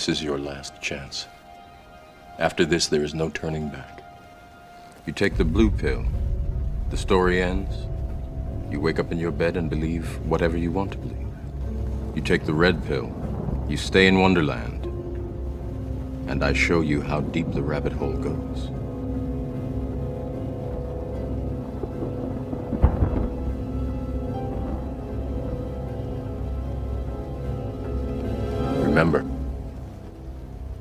This is your last chance. After this, there is no turning back. You take the blue pill, the story ends. You wake up in your bed and believe whatever you want to believe. You take the red pill, you stay in Wonderland, and I show you how deep the rabbit hole goes. Remember,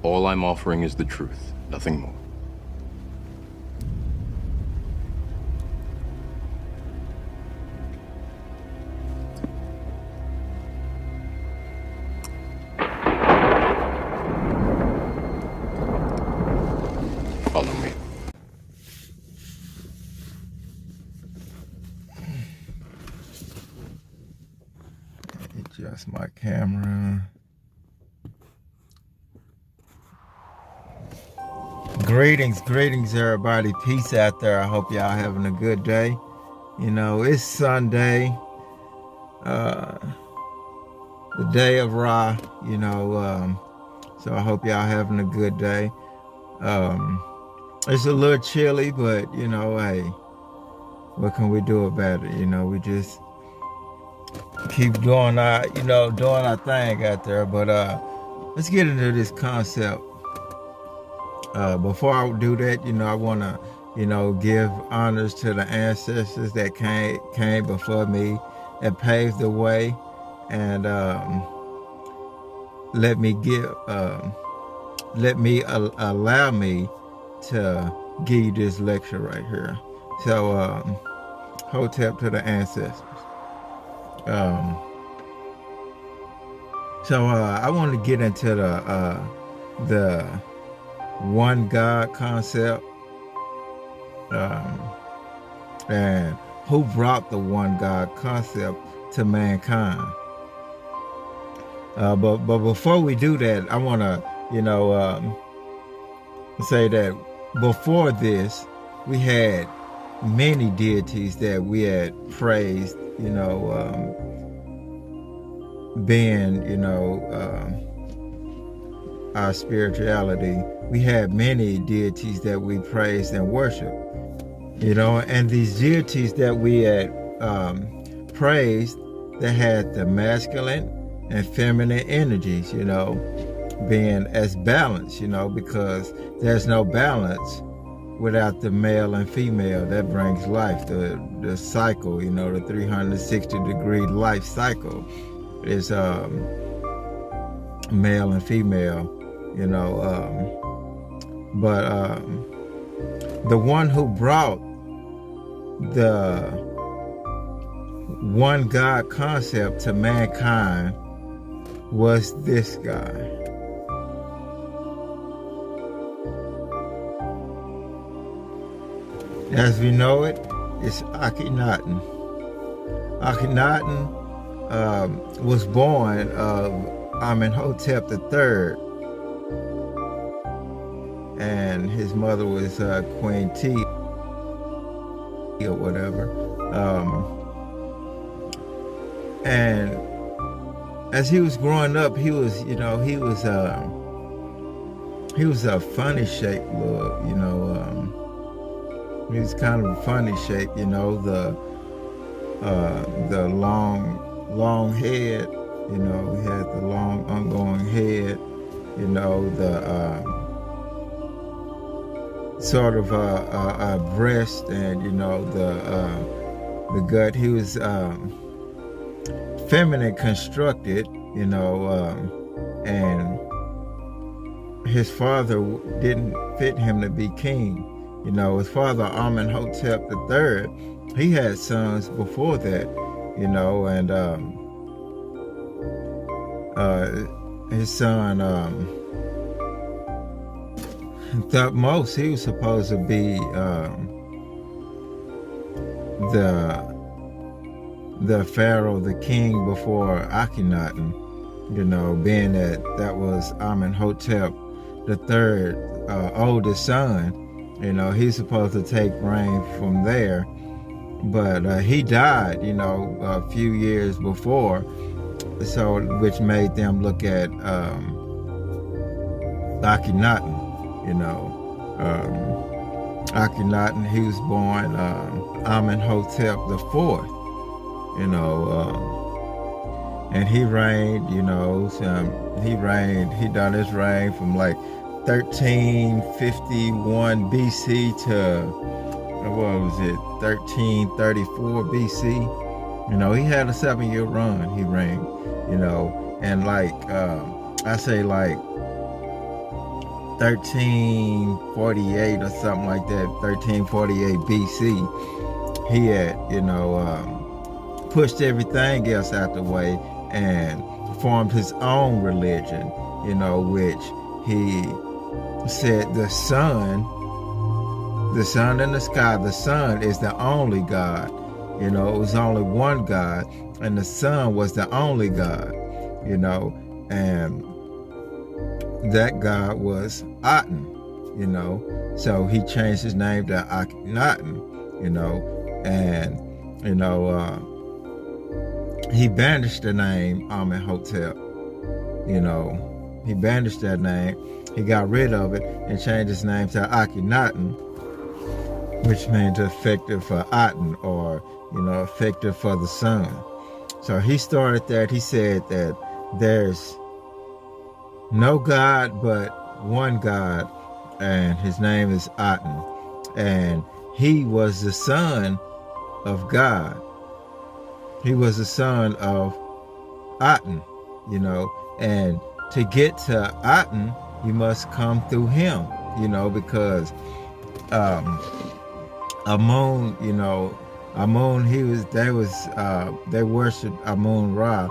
all I'm offering is the truth, nothing more. Follow me. Adjust my camera. Greetings everybody. Peace out there. I hope y'all having a good day. You know, it's Sunday, the day of Ra, you know, so I hope y'all having a good day. It's a little chilly, but you know, hey, what can we do about it? You know, we just keep doing our, doing our thing out there. But let's get into this concept. Before I do that, I want to, give honors to the ancestors that came before me, that paved the way, and allow me to give you this lecture right here. So, hotep to the ancestors. I want to get into the one God concept, and who brought the one God concept to mankind. But before we do that, I want to, say that before this, we had many deities that we had praised, being, our spirituality. We had many deities that we praised and worshiped, and these deities that we had praised, that had the masculine and feminine energies, being as balanced, because there's no balance without the male and female. That brings life. The cycle, the 360-degree life cycle is male and female, but the one who brought the one God concept to mankind was this guy. As we know it, it's Akhenaten. Akhenaten was born of Amenhotep III, and his mother was Queen T or whatever. And as he was growing up, he was a funny shaped little, he was kind of a funny shape, the long head, he had the long ongoing head, the sort of a breast, and the gut. He was feminine constructed, and his father didn't fit him to be king. His father, Amenhotep III, he had sons before that, and his son, Thutmose, he was supposed to be the pharaoh, the king before Akhenaten, being that was Amenhotep III, oldest son. He's supposed to take reign from there, but he died, a few years before, so which made them look at Akhenaten, Akhenaten, he was born Amenhotep the fourth, and he reigned, he done his reign from like 1351 BC to, what was it, 1334 BC. He had a 7-year run, he reigned, and like, I say like 1348 or something like that, 1348 BC, he had, pushed everything else out the way and formed his own religion, which he said the sun in the sky, the sun is the only God. It was only one God, and the sun was the only God, and that God was Aten, so he changed his name to Akhenaten, and, he banished the name Amenhotep, he banished that name, he got rid of it and changed his name to Akhenaten, which means effective for Aten, or, effective for the sun. So he started that. He said that there's no God but one God, and his name is Aten, and he was the son of God. He was the son of Aten, and to get to Aten, you must come through him, because Amun, Amun, they worshiped Amun Ra,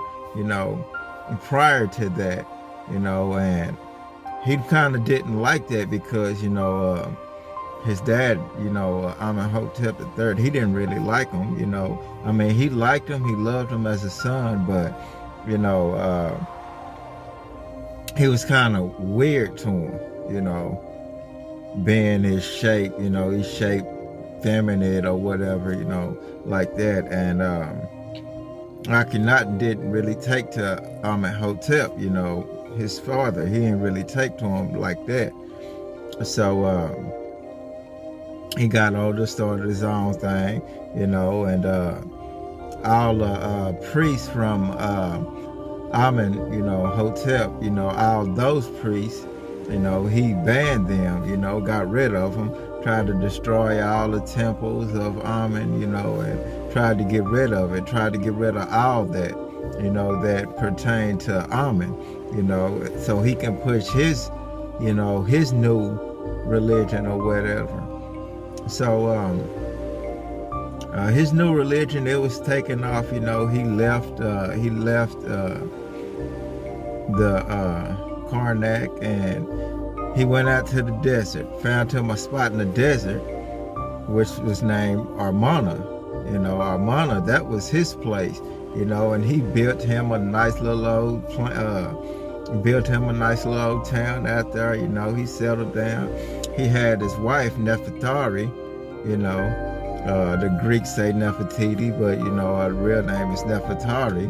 prior to that, and he kind of didn't like that because, his dad, Amenhotep III, he didn't really like him, he liked him, he loved him as a son, but, he was kind of weird to him, being his shape, he's shaped feminine or whatever, like that. And Akhenaten didn't really take to Amenhotep, his father. He didn't really take to him like that. So he got older, started his own thing, and all the priests from Amenhotep, all those priests, he banned them, got rid of them, tried to destroy all the temples of Amen, and tried to get rid of it, tried to get rid of all that, that pertained to Amen, so he can push his, his new religion or whatever. So his new religion, it was taken off, he left the Karnak, and he went out to the desert, found him a spot in the desert, which was named Armana. Armana, that was his place, and he built him a nice little old town out there, he settled down. He had his wife, Nefertari, the Greeks say Nefertiti, but, her real name is Nefertari,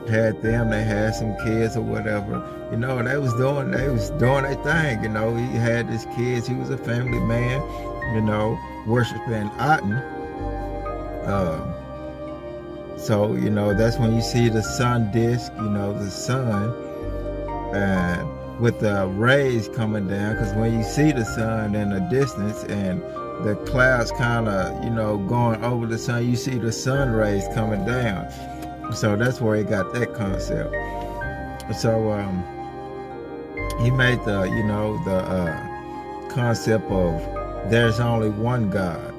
had them, they had some kids or whatever, they was doing their thing, he had his kids, he was a family man, worshiping Aten. So, that's when you see the sun disk, the sun, and with the rays coming down, because when you see the sun in the distance and the clouds kind of, going over the sun, you see the sun rays coming down. So that's where he got that concept. So he made the concept of there's only one God,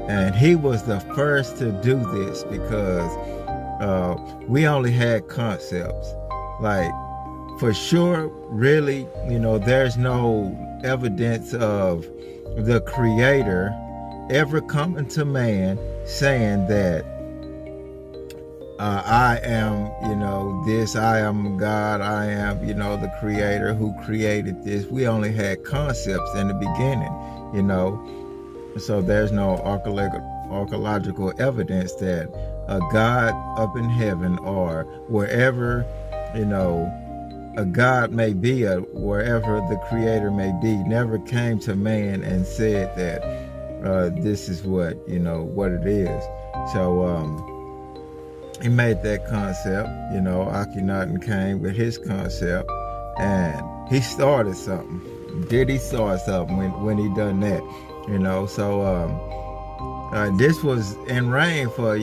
and he was the first to do this because we only had concepts. Like, for sure, really, there's no evidence of the Creator ever coming to man saying that I am, this, I am God, I am, the Creator who created this. We only had concepts in the beginning, so there's no archaeological evidence that a God up in heaven or wherever, a God may be, wherever the Creator may be, never came to man and said that this is what it is. So he made that concept. Akhenaten came with his concept, and he started something. Did he start something when he done that? This was in reign for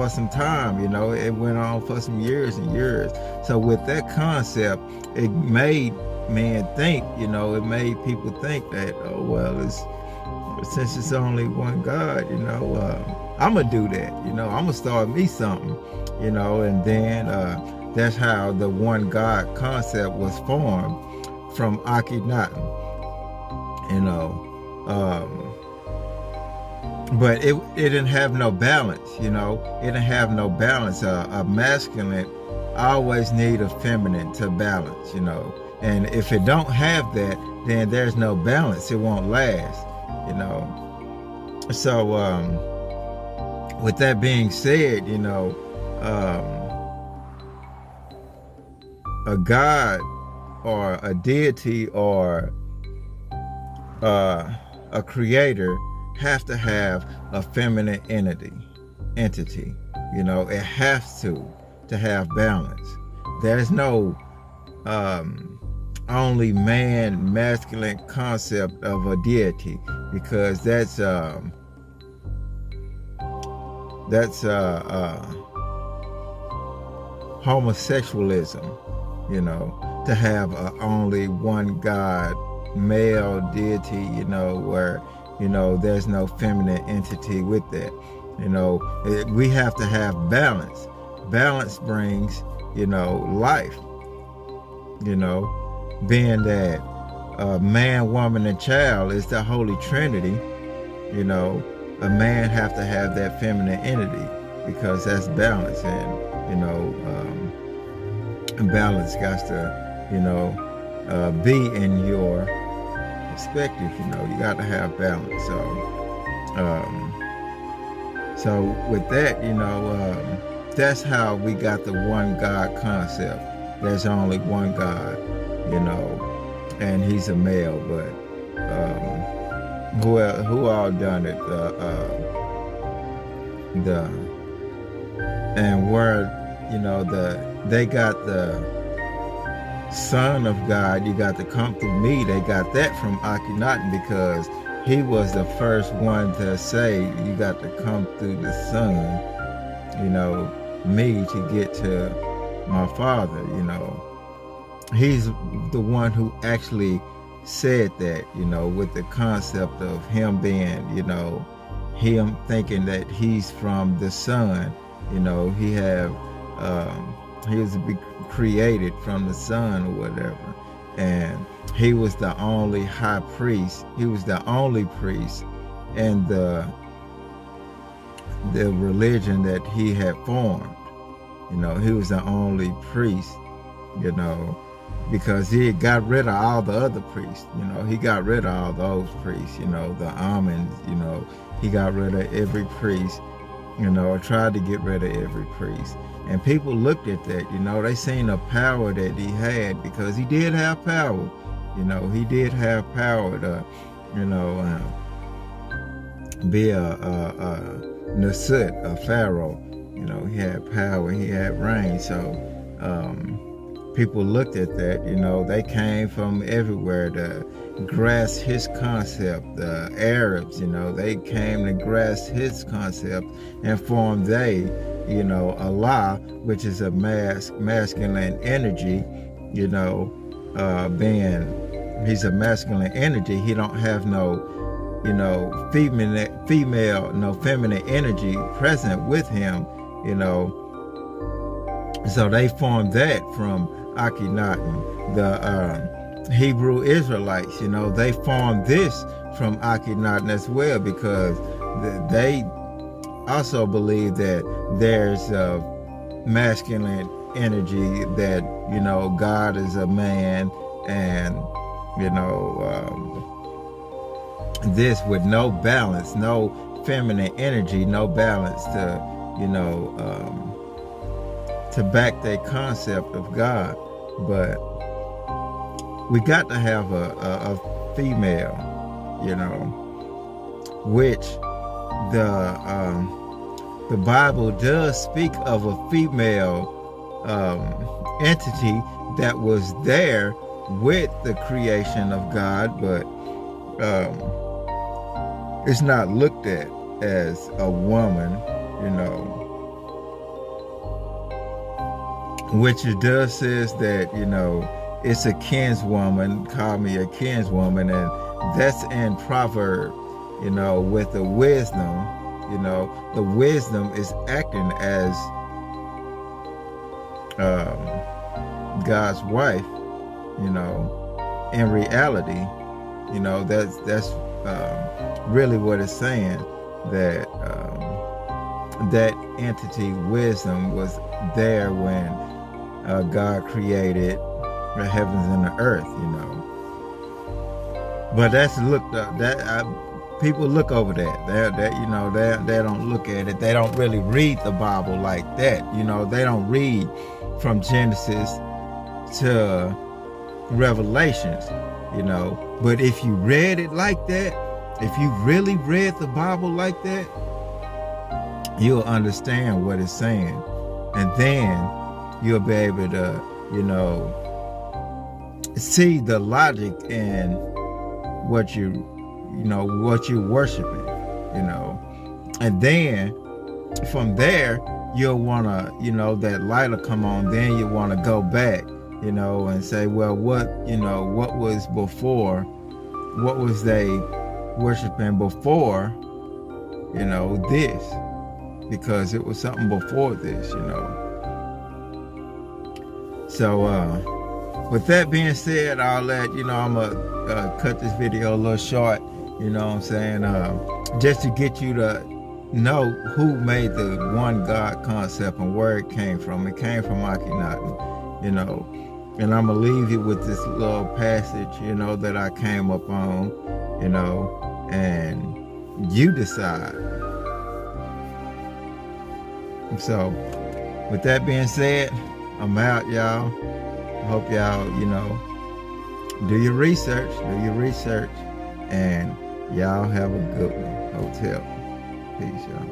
some time. It went on for some years and years. So with that concept, it made men think. It made people think that, oh well, since it's only one God, I'm gonna do that. I'm gonna start me something. And then that's how the one God concept was formed from Akhenaten. But it didn't have no balance. It didn't have no balance. A masculine always need a feminine to balance. And if it don't have that, then there's no balance. It won't last. So with that being said, a God or a deity or a creator have to have a feminine entity. It has to have balance. There's no only man masculine concept of a deity, because that's homosexualism. To have only one God male deity, where there's no feminine entity with that. We have to have balance. Balance brings life. Being that man, woman, and child is the Holy Trinity, a man have to have that feminine entity, because that's balance. And balance got to be in your perspective. You got to have balance. So with that, that's how we got the one God concept. There's only one God, and he's a male. But who all done it? And where they got the Son of God, you got to come through me. They got that from Akhenaten, because he was the first one to say you got to come through the Son, me, to get to my Father. He's the one who actually said that, with the concept of him being, him thinking that he's from the Son. He was created from the Son or whatever, and he was the only high priest. He was the only priest in the religion that he had formed. He was the only priest, because he got rid of all the other priests. He got rid of all those priests, the almonds, he got rid of every priest, or tried to get rid of every priest. And people looked at that, they seen the power that he had, because he did have power. He did have power to, be a Nasut, a pharaoh. He had power, he had reign. So people looked at that, they came from everywhere to grasp his concept. The Arabs, they came to grasp his concept and formed Allah, which is a masculine energy, being he's a masculine energy. He don't have no, female, no feminine energy present with him, So they formed that from Akhenaten. The Hebrew Israelites, they formed this from Akhenaten as well, because they also believe that there's a masculine energy, that God is a man, and this with no balance, no feminine energy, no balance to to back that concept of God. but we got to have a female, you know, which the Bible does speak of a female entity that was there with the creation of God, but it's not looked at as a woman, you know, which it does says that, you know, it's a kinswoman, call me a kinswoman, and that's in Proverbs, you know, with the wisdom, you know, the wisdom is acting as God's wife, you know, in reality, you know, that's really what it's saying, that that entity wisdom was there when God created the heavens and the earth, you know. But that's looked up. People look over that. That you know, they don't look at it. They don't really read the Bible like that. You know, they don't read from Genesis to Revelations. You know, but if you read it like that, if you really read the Bible like that, you'll understand what it's saying, and then you'll be able to, you know, see the logic in what you're worshiping, you know. And then from there, you'll want to, you know, that light will come on, then you want to go back, you know, and say, well, what was before, what was they worshiping before, you know, this, because it was something before this, you know. So with that being said, I'll let you know, I'm gonna cut this video a little short, you know what I'm saying, just to get you to know who made the one God concept and where it came from. It came from Akhenaten, you know. And I'm gonna leave you with this little passage, you know, that I came up on, you know, and you decide. So with that being said, I'm out, y'all. I hope y'all, you know, do your research, and y'all have a good one. Hotel. Peace, y'all.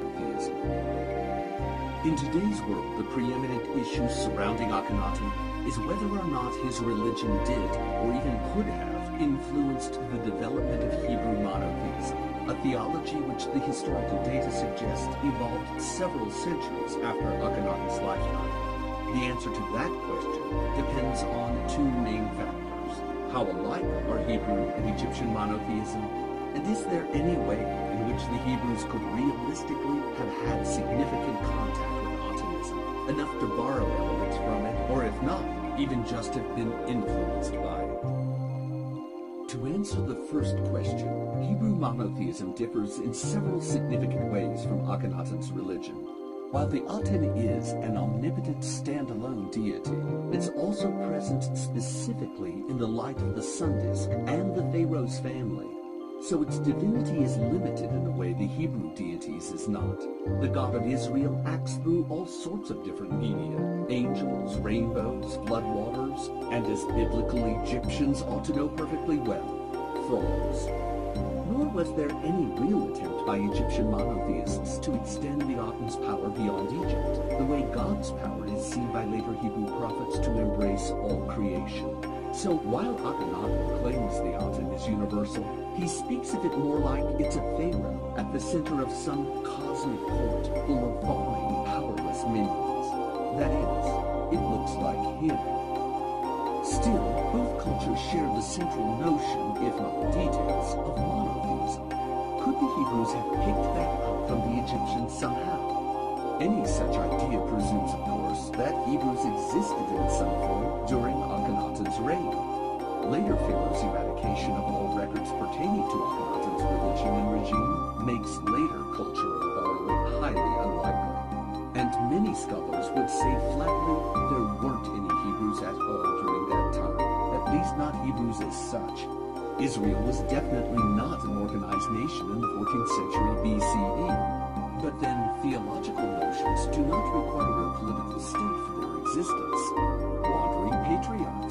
In today's world, the preeminent issue surrounding Akhenaten is whether or not his religion did, or even could have, influenced the development of Hebrew monotheism, a theology which the historical data suggest evolved several centuries after Akhenaten's lifetime. The answer to that question depends on two main factors: how alike are Hebrew and Egyptian monotheism, and is there any way in which the Hebrews could realistically have had significant contact with Atenism, enough to borrow elements from it, or if not, even just have been influenced by it? To answer the first question, Hebrew monotheism differs in several significant ways from Akhenaten's religion. While the Aten is an omnipotent standalone deity, it's also present specifically in the light of the sun disk and the Pharaoh's family. So its divinity is limited in a way the Hebrew deities is not. The God of Israel acts through all sorts of different media: angels, rainbows, floodwaters, and as biblical Egyptians ought to know perfectly well, frogs. Nor was there any real attempt by Egyptian monotheists to extend the Aten's power beyond Egypt, the way God's power is seen by later Hebrew prophets to embrace all creation. So while Akhenaten claims the Aten is universal, he speaks of it more like it's a pharaoh at the center of some cosmic court full of falling, powerless minions. That is, it looks like him. Still, both cultures share the central notion, if not the details, of monotheism. Could the Hebrews have picked that up from the Egyptians somehow? Any such idea presumes, of course, that Hebrews existed in some form during Akhenaten's reign. Later Pharaoh's eradication of all records pertaining to Akhenaten's religion and regime makes later cultural borrowing highly unlikely. And many scholars would say flatly there weren't any Hebrews at all during that time, at least not Hebrews as such. Israel was definitely not an organized nation in the 14th century BCE. But then theological notions do not require a political state for their existence. Wandering patriarchs,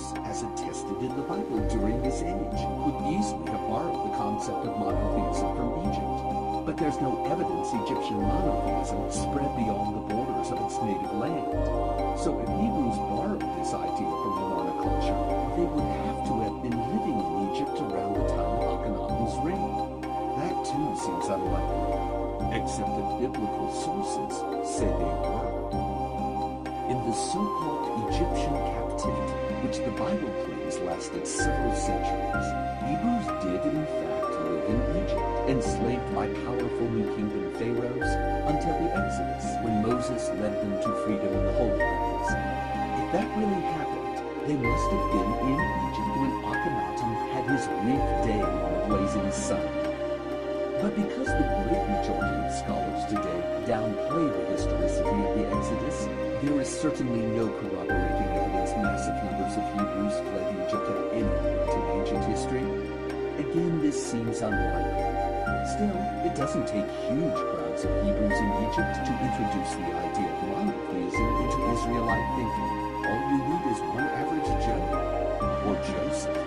listed in the Bible during this age could easily have borrowed the concept of monotheism from Egypt. But there's no evidence Egyptian monotheism spread beyond the borders of its native land. So if Hebrews borrowed this idea from the monoculture, they would have to have been living in Egypt around the time of Akhenaten's reign. That too seems unlikely, except that biblical sources say they were. In the so-called Egyptian captivity, which the Bible claims lasted several centuries, Hebrews did in fact live in Egypt, enslaved by powerful New Kingdom pharaohs, until the Exodus, when Moses led them to freedom in the Holy Lands. If that really happened, they must have been in Egypt when Akhenaten had his brief day on the blazing sun. But because the great majority of scholars today downplay the historicity of the Exodus, there is certainly no corroborating evidence massive numbers of Hebrews fled Egypt at any point in ancient history. Again, this seems unlikely. Still, it doesn't take huge crowds of Hebrews in Egypt to introduce the idea of monotheism into Israelite thinking. All you need is one average Joe, or Joseph.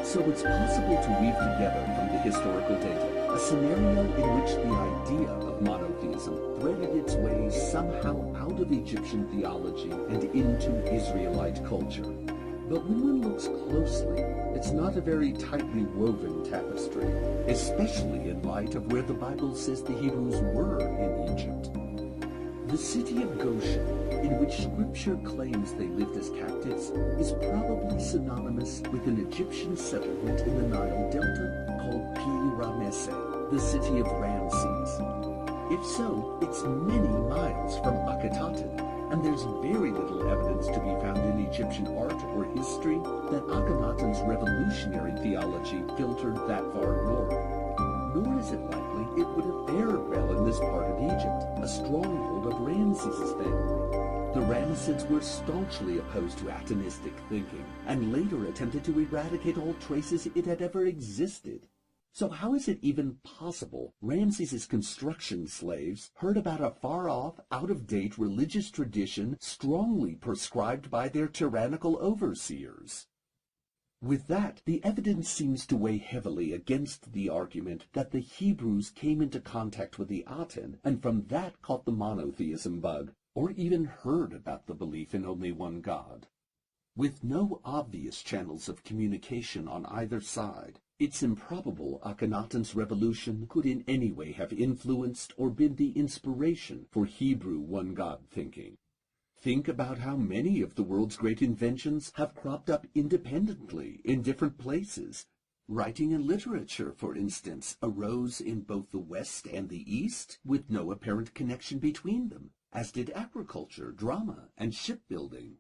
So it's possible to weave together from the historical data a scenario in which the idea of monotheism threaded its way somehow out of Egyptian theology and into Israelite culture. But when one looks closely, it's not a very tightly woven tapestry, especially in light of where the Bible says the Hebrews were in Egypt. The city of Goshen, in which Scripture claims they lived as captives, is probably synonymous with an Egyptian settlement in the Nile Delta called Pi-Ramesse, the city of Ramses. If so, it's many miles from Akhetaten, and there's very little evidence to be found in Egyptian art or history that Akhenaten's revolutionary theology filtered that far north. Nor is it likely it would have fared well in this part of Egypt, a stronghold of Ramses' family. The Ramessids were staunchly opposed to Atenistic thinking, and later attempted to eradicate all traces it had ever existed. So how is it even possible Ramses' construction slaves heard about a far-off, out-of-date religious tradition strongly prescribed by their tyrannical overseers? With that, the evidence seems to weigh heavily against the argument that the Hebrews came into contact with the Aten and from that caught the monotheism bug, or even heard about the belief in only one God. With no obvious channels of communication on either side, it's improbable Akhenaten's revolution could in any way have influenced or been the inspiration for Hebrew one-God thinking. Think about how many of the world's great inventions have cropped up independently in different places. Writing and literature, for instance, arose in both the West and the East with no apparent connection between them, as did agriculture, drama, and shipbuilding.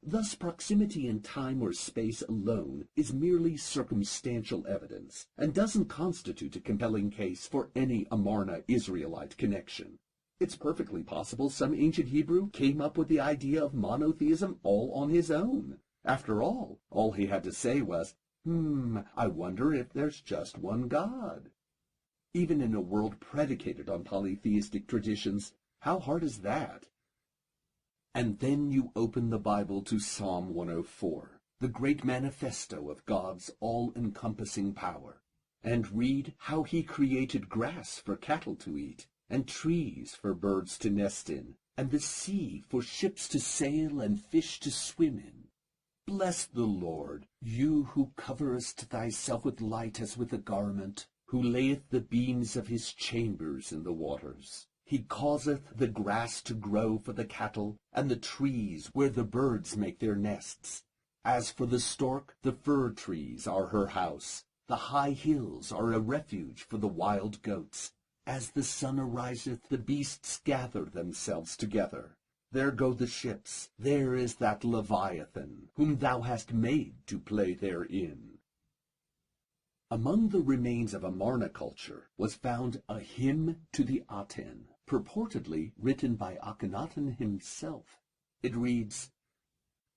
Thus, proximity in time or space alone is merely circumstantial evidence, and doesn't constitute a compelling case for any Amarna-Israelite connection. It's perfectly possible some ancient Hebrew came up with the idea of monotheism all on his own. After all he had to say was, I wonder if there's just one God. Even in a world predicated on polytheistic traditions, how hard is that? And then you open the Bible to Psalm 104, the great manifesto of God's all-encompassing power, and read how he created grass for cattle to eat, and trees for birds to nest in, and the sea for ships to sail and fish to swim in. Bless the Lord, you who coverest thyself with light as with a garment, who layeth the beams of his chambers in the waters. He causeth the grass to grow for the cattle, and the trees where the birds make their nests. As for the stork, the fir trees are her house. The high hills are a refuge for the wild goats. As the sun ariseth, the beasts gather themselves together. There go the ships. There is that Leviathan, whom thou hast made to play therein. Among the remains of Amarna culture was found a hymn to the Aten, purportedly written by Akhenaten himself. It reads,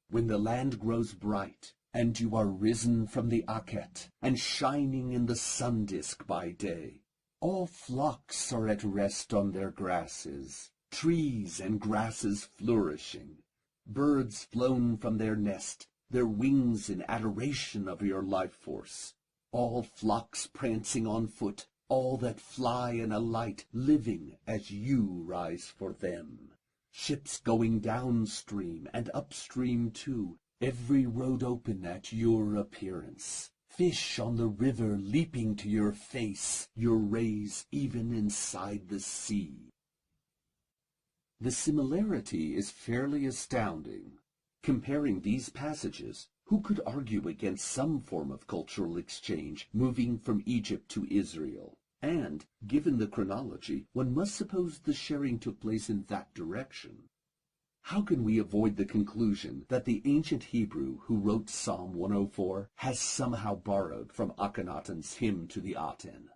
"When the land grows bright, and you are risen from the Akhet, and shining in the sun disk by day, all flocks are at rest on their grasses, trees and grasses flourishing, birds flown from their nest, their wings in adoration of your life force. All flocks prancing on foot, all that fly and alight, living as you rise for them. Ships going downstream and upstream too, every road open at your appearance. Fish on the river leaping to your face, your rays even inside the sea. The similarity is fairly astounding. Comparing these passages, who could argue against some form of cultural exchange moving from Egypt to Israel? And, given the chronology, one must suppose the sharing took place in that direction. How can we avoid the conclusion that the ancient Hebrew who wrote Psalm 104 has somehow borrowed from Akhenaten's hymn to the Aten?